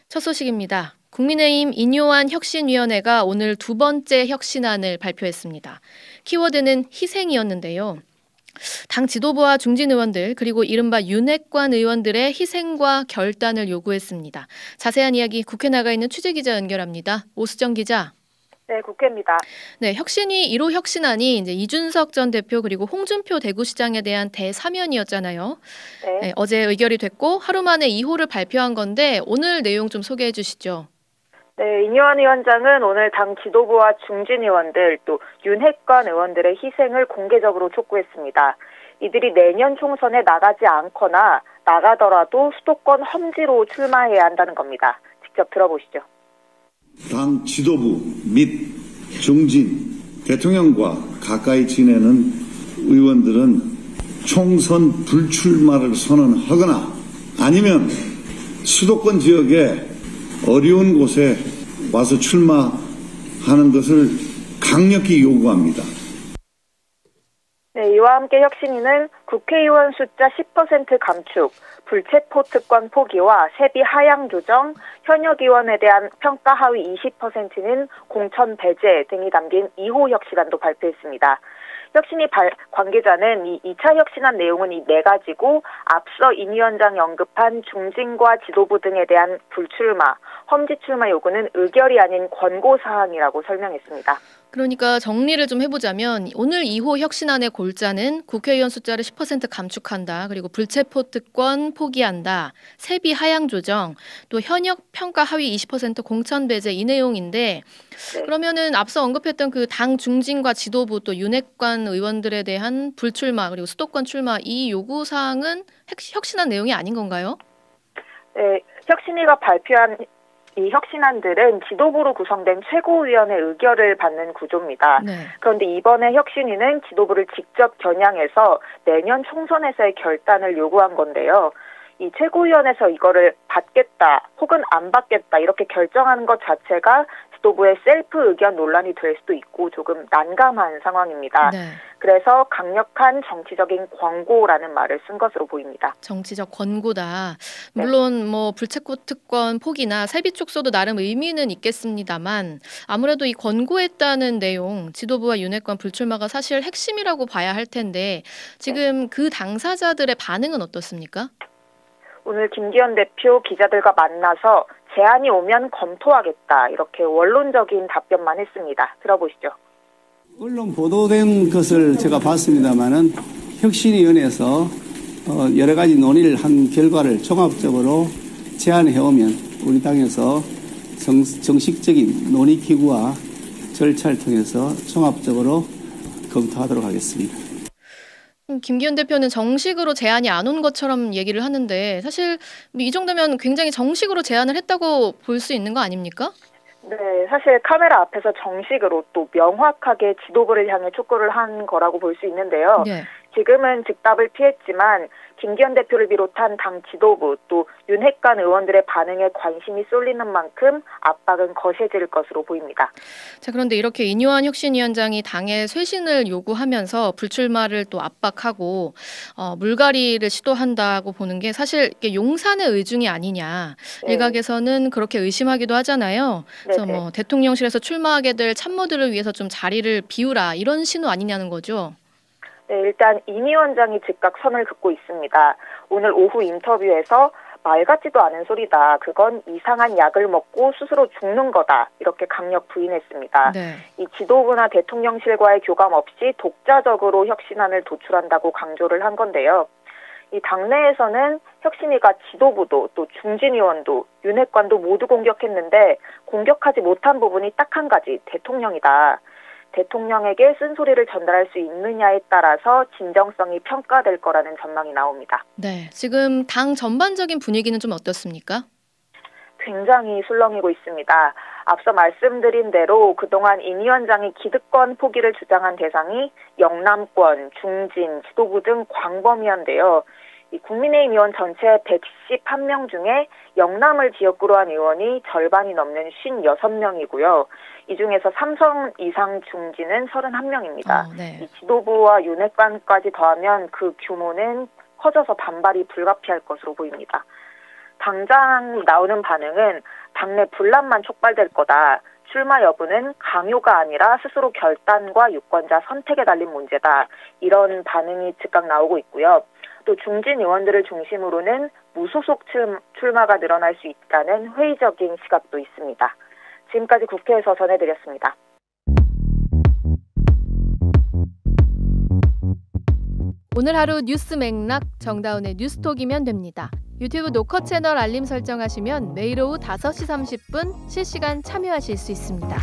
첫 소식입니다. 국민의힘 인요한 혁신위원회가 오늘 두 번째 혁신안을 발표했습니다. 키워드는 희생이었는데요. 당 지도부와 중진 의원들 그리고 이른바 윤핵관 의원들의 희생과 결단을 요구했습니다. 자세한 이야기 국회 나가 있는 취재기자 연결합니다. 오수정 기자. 네, 국회입니다. 네, 혁신위 1호 혁신안이 이제 이준석 전 대표 그리고 홍준표 대구시장에 대한 대사면이었잖아요. 네, 어제 의결이 됐고 하루 만에 2호를 발표한 건데 오늘 내용 좀 소개해 주시죠. 네, 인요한 위원장은 오늘 당 지도부와 중진 의원들 또 윤핵관 의원들의 희생을 공개적으로 촉구했습니다. 이들이 내년 총선에 나가지 않거나 나가더라도 수도권 험지로 출마해야 한다는 겁니다. 직접 들어보시죠. 당 지도부 및 중진, 대통령과 가까이 지내는 의원들은 총선 불출마를 선언하거나 아니면 수도권 지역에 어려운 곳에 와서 출마하는 것을 강력히 요구합니다. 네, 이와 함께 혁신위는 국회의원 숫자 10% 감축, 불체포 특권 포기와 세비 하향 조정, 현역 의원에 대한 평가 하위 20%는 공천 배제 등이 담긴 2호 혁신안도 발표했습니다. 혁신위 관계자는 이 2차 혁신안 내용은 이 4가지고 앞서 인 위원장이 언급한 중진과 지도부 등에 대한 불출마, 험지 출마 요구는 의결이 아닌 권고사항이라고 설명했습니다. 그러니까 정리를 좀 해보자면 오늘 2호 혁신안의 골자는 국회의원 숫자를 10% 감축한다. 그리고 불체포 특권 포기한다. 세비 하향 조정, 또 현역 평가 하위 20% 공천 배제 이 내용인데 그러면은 앞서 언급했던 그 당 중진과 지도부 또 윤핵관 의원들에 대한 불출마 그리고 수도권 출마 이 요구 사항은 혁신안 내용이 아닌 건가요? 네, 혁신위가 발표한 이 혁신안들은 지도부로 구성된 최고위원회 의결을 받는 구조입니다. 네. 그런데 이번에 혁신위는 지도부를 직접 겨냥해서 내년 총선에서의 결단을 요구한 건데요. 이 최고위원회에서 이거를 받겠다 혹은 안 받겠다 이렇게 결정하는 것 자체가 지도부의 셀프 의견 논란이 될 수도 있고 조금 난감한 상황입니다. 네. 그래서 강력한 정치적인 권고라는 말을 쓴 것으로 보입니다. 정치적 권고다. 물론 뭐 불체포 특권 포기나 세비 축소도 나름 의미는 있겠습니다만 아무래도 이 권고했다는 내용 지도부와 윤핵관 불출마가 사실 핵심이라고 봐야 할 텐데 지금 그 당사자들의 반응은 어떻습니까? 오늘 김기현 대표 기자들과 만나서 제안이 오면 검토하겠다 이렇게 원론적인 답변만 했습니다. 들어보시죠. 언론 보도된 것을 제가 봤습니다마는 혁신위원회에서 여러 가지 논의를 한 결과를 종합적으로 제안해 오면 우리 당에서 정식적인 논의 기구와 절차를 통해서 종합적으로 검토하도록 하겠습니다. 김기현 대표는 정식으로 제안이 안 온 것처럼 얘기를 하는데 사실 이 정도면 굉장히 정식으로 제안을 했다고 볼 수 있는 거 아닙니까? 네, 사실 카메라 앞에서 정식으로 또 명확하게 지도부를 향해 촉구를 한 거라고 볼 수 있는데요. 네. 지금은 즉답을 피했지만 김기현 대표를 비롯한 당 지도부 또 윤핵관 의원들의 반응에 관심이 쏠리는 만큼 압박은 거세질 것으로 보입니다. 자, 그런데 이렇게 인요한 혁신위원장이 당의 쇄신을 요구하면서 불출마를 또 압박하고 물갈이를 시도한다고 보는 게 사실 이게 용산의 의중이 아니냐. 네. 일각에서는 그렇게 의심하기도 하잖아요. 그래서 뭐 대통령실에서 출마하게 될 참모들을 위해서 좀 자리를 비우라 이런 신호 아니냐는 거죠. 네, 일단 인 위원장이 즉각 선을 긋고 있습니다. 오늘 오후 인터뷰에서 말 같지도 않은 소리다. 그건 이상한 약을 먹고 스스로 죽는 거다. 이렇게 강력 부인했습니다. 네. 이 지도부나 대통령실과의 교감 없이 독자적으로 혁신안을 도출한다고 강조를 한 건데요. 이 당내에서는 혁신위가 지도부도 또 중진 의원도 윤핵관도 모두 공격했는데 공격하지 못한 부분이 딱 한 가지, 대통령이다. 대통령에게 쓴소리를 전달할 수 있느냐에 따라서 진정성이 평가될 거라는 전망이 나옵니다. 네, 지금 당 전반적인 분위기는 좀 어떻습니까? 굉장히 술렁이고 있습니다. 앞서 말씀드린 대로 그동안 인 위원장이 기득권 포기를 주장한 대상이 영남권, 중진, 지도부 등 광범위한데요. 이 국민의힘 의원 전체 111명 중에 영남을 지역구로 한 의원이 절반이 넘는 56명이고요. 이 중에서 삼성 이상 중진은 31명입니다. 네. 이 지도부와 윤핵관까지 더하면 그 규모는 커져서 반발이 불가피할 것으로 보입니다. 당장 나오는 반응은 당내 분란만 촉발될 거다. 출마 여부는 강요가 아니라 스스로 결단과 유권자 선택에 달린 문제다. 이런 반응이 즉각 나오고 있고요. 또 중진 의원들을 중심으로는 무소속 출마가 늘어날 수 있다는 회의적인 시각도 있습니다. 지금까지 국회에서 전해드렸습니다. 오늘 하루 뉴스 맥락 정다운의 뉴스톡이면 됩니다. 유튜브 노컷 채널 알림 설정하시면 매일 오후 5시 30분 실시간 참여하실 수 있습니다.